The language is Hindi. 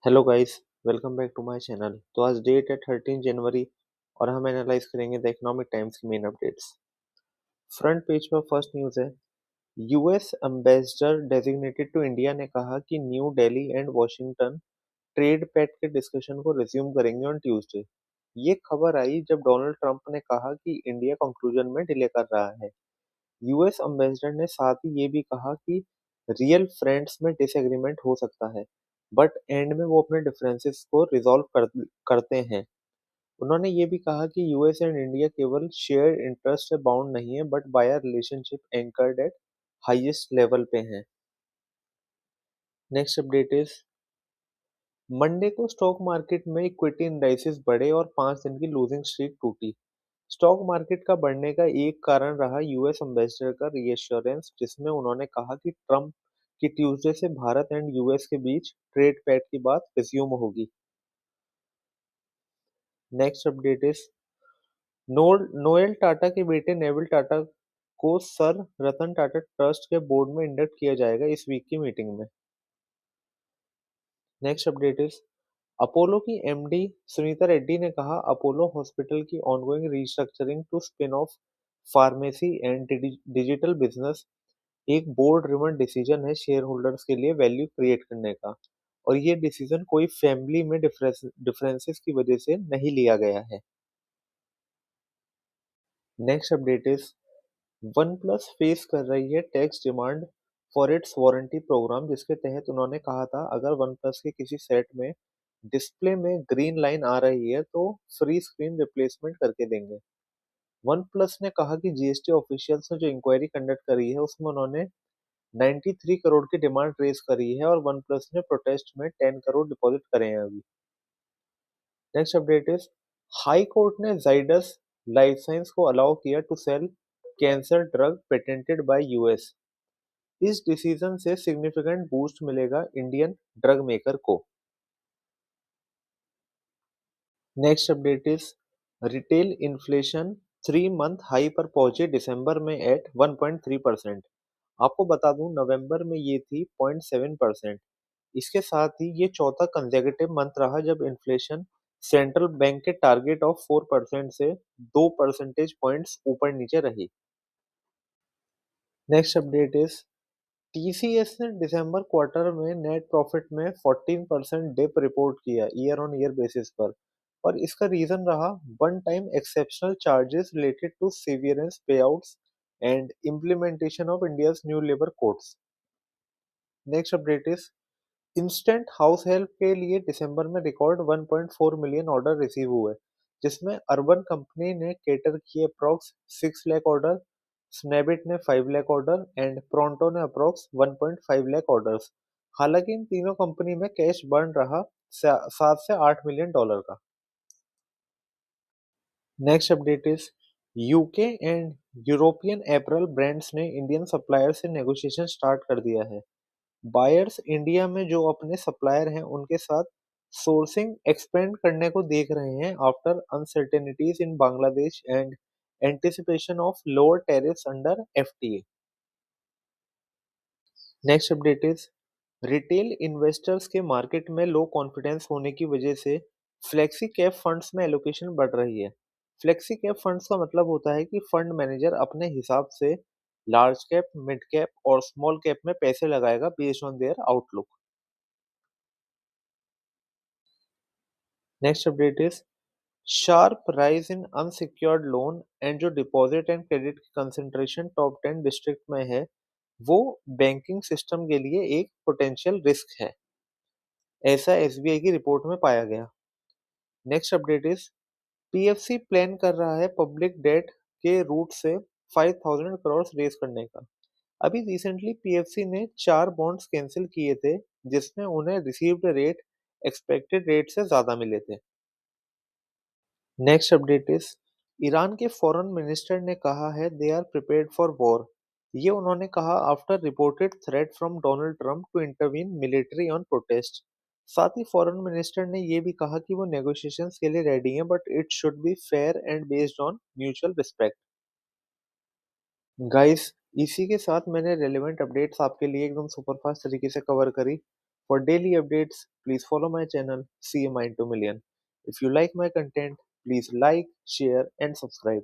Hello guys, welcome back to my channel. तो आज डेट है 13 जनवरी और हम एनालाइज करेंगे द इकोनॉमिक टाइम्स की मेन अपडेट्स। फ्रंट पेज पर फर्स्ट न्यूज़ है। US ambassador designated to India ने कहा कि New Delhi and Washington trade pact के डिस्कशन को रिज्यूम करेंगे ऑन ट्यूसडे। ये खबर आई जब डोनाल्ड ट्रंप ने कहा कि इंडिया कंक्लूजन में डिले कर रहा है। यूएस एम्बेसडर ने साथ ही ये भी कहा कि रियल फ्रेंड्स में डिसएग्रीमेंट हो सकता है, बट एंड में वो अपने डिफरेंसेस को करते हैं। उन्होंने ये भी कहा कि यूएस एंड इंडिया केवल शेयर्ड इंटरेस्ट से बाउंड नहीं है, but by a relationship anchored eight highest level पे हैं। नेक्स्ट अपडेट इज मंडे को स्टॉक मार्केट में इक्विटी इंडाइसेस बढ़े और 5 दिन की लूजिंग स्ट्रीक टूटी। स्टॉक मार्केट का बढ़ने का एक कारण रहा यूएस एम्बेसडर का रीएश्योरेंस, जिसमें उन्होंने कहा कि ट्रंप की ट्यूसडे से भारत एंड यूएस के बीच ट्रेड पैक्ट की बात रिज्यूम होगी। Next update is Noel Tata के बेटे नेविल टाटा को सर रतन टाटा ट्रस्ट के बोर्ड में इंडक्ट किया जाएगा इस वीक की मीटिंग में। नेक्स्ट अपडेट इज अपोलो की एमडी सुनीता रेड्डी ने कहा अपोलो हॉस्पिटल की ongoing restructuring to spin off pharmacy and digital business एक बोर्ड ड्रिवन डिसीजन है शेयर होल्डर्स के लिए वैल्यू क्रिएट करने का, और ये डिसीजन कोई फैमिली में डिफरेंसेस की वजह से नहीं लिया गया है। Next update is OnePlus face कर रही है tax demand for its warranty programme, जिसके तहत उन्होंने कहा था अगर वन प्लस के किसी सेट में डिस्प्ले में ग्रीन लाइन आ रही है तो फ्री स्क्रीन रिप्लेसमेंट करके देंगे। वन प्लस ने कहा कि जीएसटी ऑफिशियल्स ने जो इंक्वायरी कंडक्ट करी है उसमें उन्होंने 93 करोड़ की डिमांड रेज करी है और वन प्लस ने प्रोटेस्ट में 10 करोड़ डिपॉजिट करे हैं अभी। Next update is high court ने जाइडस लाइफ साइंस को अलाउ किया to sell cancer drug patented by US. इस डिसीजन से सिग्निफिकेंट बूस्ट मिलेगा इंडियन ड्रग मेकर को। Next update is retail inflation 3 month high पर पहुंचे दिसंबर में एट 1.3%। आपको बता दूं नवंबर में ये थी 0.7%। इसके साथ ही ये चौथा कंसेक्यूटिव मंथ रहा जब इन्फ्लेशन सेंट्रल बैंक के टारगेट ऑफ 4% से 2 परसेंटेज पॉइंट्स ऊपर नीचे रही। नेक्स्ट अपडेट इज टीसीएस ने दिसंबर क्वार्टर में नेट प्रॉफिट में 14% डिप रिपोर्ट किया ईयर ऑन ईयर बेसिस पर, और इसका रीजन रहा one time exceptional charges related to severance payouts and implementation of India's new labour codes. Next update is instant house help के लिए दिसंबर में रिकॉर्ड 1.4 मिलियन ऑर्डर रिसीव हुए, जिसमें अर्बन कंपनी ने केटर किए अप्रॉक्स 6 लाख ऑर्डर, स्नैबिट ने 5 लाख ऑर्डर एंड प्रोंटो ने अप्रॉक्स 1.5 लाख ऑर्डर्स। हालांकि इन तीनों कंपनी में कैश बर्न रहा 7 से 8 मिलियन डॉलर का। Next update is UK and European apparel brands ने इंडियन सप्लायर से नेगोशिएशन स्टार्ट कर दिया है। बायर्स इंडिया में जो अपने सप्लायर हैं उनके साथ सोर्सिंग एक्सपेंड करने को देख रहे हैं after uncertainties in Bangladesh and anticipation of lower tariffs under FTA. Next update is retail investors के मार्केट में लो कॉन्फिडेंस होने की वजह से फ्लेक्सी कैप फंड्स में एलोकेशन बढ़ रही है। फ्लेक्सी कैप फंड्स का मतलब होता है कि फंड मैनेजर अपने हिसाब से लार्ज कैप, मिड कैप और स्मॉल कैप में पैसे लगाएगा based on their outlook. Next update is sharp rise in unsecured loan and जो डिपॉजिट एंड क्रेडिट की कंसंट्रेशन टॉप 10 डिस्ट्रिक्ट में है वो बैंकिंग सिस्टम के लिए एक पोटेंशियल रिस्क है, ऐसा एसबीआई की रिपोर्ट में पाया गया। Next update is PFC plan कर रहा है पब्लिक डेट के रूट से 5000 करोड़ रेज करने का। अभी रिसेंटली पीएफसी ने 4 बॉन्ड्स कैंसिल किए थे जिसमें उन्हें रिसीव्ड रेट एक्सपेक्टेड रेट से ज्यादा मिले थे। नेक्स्ट अपडेट इज ईरान के फॉरेन मिनिस्टर ने कहा है they are prepared for war. ये उन्होंने कहा after reported threat from Donald Trump to intervene military on protest. साथ ही फॉरेन मिनिस्टर ने ये भी कहा कि वो नेगोशिएशंस के लिए रेडी हैं, but it should be fair and based on mutual respect. Guys, इसी के साथ मैंने रेलेवेंट अपडेट्स आपके लिए एकदम सुपरफास्ट तरीके से कवर करी। For daily updates, please follow my channel CMI into Million. If you like my content, please like, share, and subscribe.